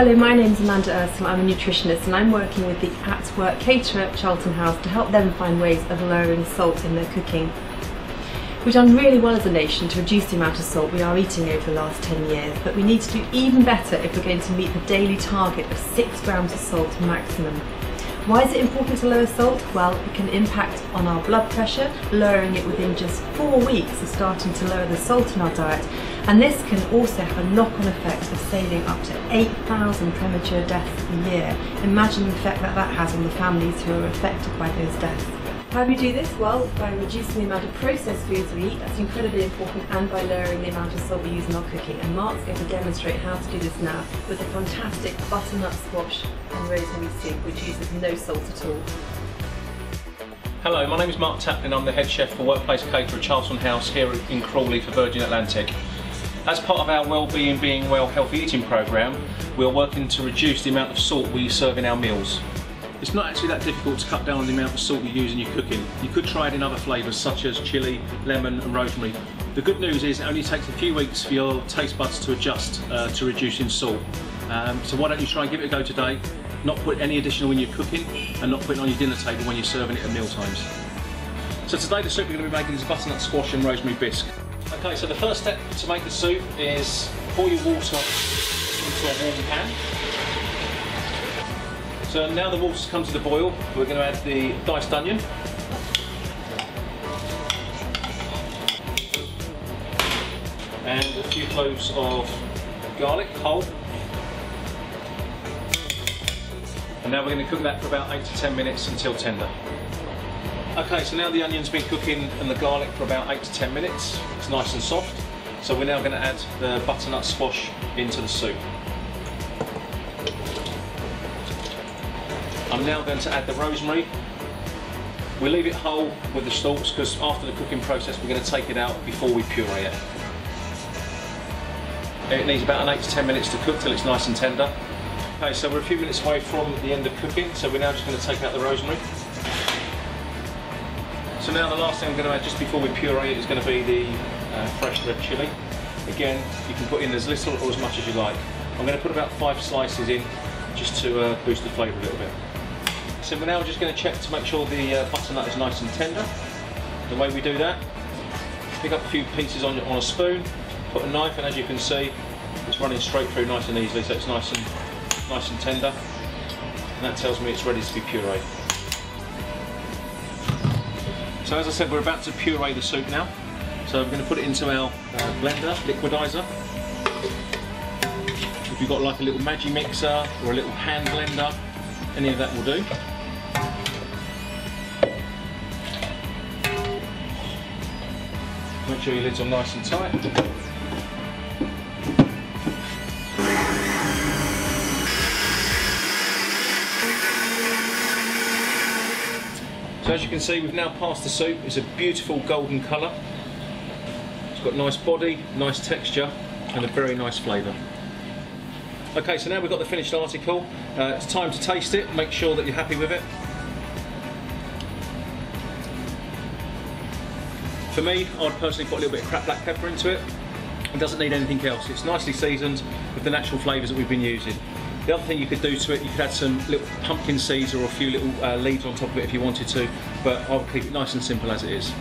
Hello, my name's Amanda Ursel. I'm a nutritionist and I'm working with the At Work caterer at Charlton House to help them find ways of lowering salt in their cooking. We've done really well as a nation to reduce the amount of salt we are eating over the last 10 years, but we need to do even better if we're going to meet the daily target of 6 grams of salt maximum. Why is it important to lower salt? Well, it can impact on our blood pressure, lowering it within just 4 weeks of starting to lower the salt in our diet. And this can also have a knock-on effect of saving up to 8,000 premature deaths a year. Imagine the effect that that has on the families who are affected by those deaths. How do we do this? Well, by reducing the amount of processed foods we eat, that's incredibly important, and by lowering the amount of salt we use in our cooking. And Mark's going to demonstrate how to do this now with a fantastic butternut squash and rosemary soup, which uses no salt at all. Hello, my name is Mark Taplin. I'm the head chef for Workplace Caterer at Charlton House here in Crawley for Virgin Atlantic. As part of our Wellbeing Being Well Healthy Eating programme, we are working to reduce the amount of salt we serve in our meals. It's not actually that difficult to cut down on the amount of salt you use in your cooking. You could try it in other flavours such as chilli, lemon and rosemary. The good news is it only takes a few weeks for your taste buds to adjust to reducing salt. So why don't you try and give it a go today, not put any additional in your cooking and not put it on your dinner table when you're serving it at meal times. So today the soup we're going to be making is butternut squash and rosemary bisque. Okay, so the first step to make the soup is pour your water into a warm pan. So now the water's come to the boil, we're going to add the diced onion. And a few cloves of garlic, whole. And now we're going to cook that for about 8 to 10 minutes until tender. Okay, so now the onion's been cooking and the garlic for about 8 to 10 minutes. It's nice and soft. So we're now going to add the butternut squash into the soup. I'm now going to add the rosemary. We leave it whole with the stalks because after the cooking process we're going to take it out before we puree it. It needs about 8 to 10 minutes to cook till it's nice and tender. Okay, so we're a few minutes away from the end of cooking, so we're now just going to take out the rosemary. So now the last thing I'm going to add just before we puree it is going to be the fresh red chilli. Again, you can put in as little or as much as you like. I'm going to put about 5 slices in just to boost the flavour a little bit. So we're now just going to check to make sure the butternut is nice and tender. The way we do that, pick up a few pieces on a spoon, put a knife, and as you can see, it's running straight through nice and easily, so it's nice and tender. And that tells me it's ready to be pureed. So as I said, we're about to puree the soup now. So we're going to put it into our blender, liquidizer. If you've got like a little Maggi mixer or a little hand blender, any of that will do. Make sure your lids are nice and tight. So as you can see, we've now passed the soup. It's a beautiful golden colour. It's got nice body, nice texture and a very nice flavour. Okay, so now we've got the finished article. It's time to taste it, make sure that you're happy with it. For me, I'd personally put a little bit of cracked black pepper into it. It doesn't need anything else. It's nicely seasoned with the natural flavours that we've been using. The other thing you could do to it, you could add some little pumpkin seeds or a few little leaves on top of it if you wanted to, but I'll keep it nice and simple as it is.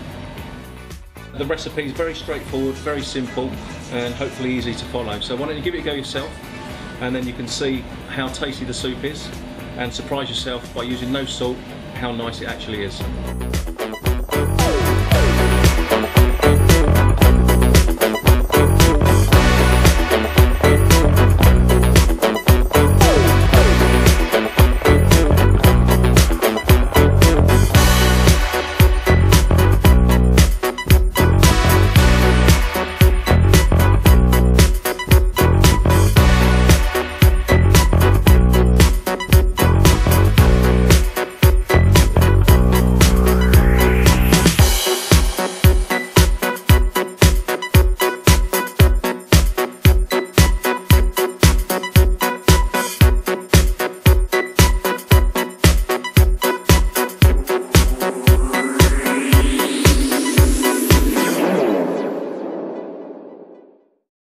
The recipe is very straightforward, very simple, and hopefully easy to follow. So why don't you give it a go yourself, and then you can see how tasty the soup is, and surprise yourself by using no salt, how nice it actually is.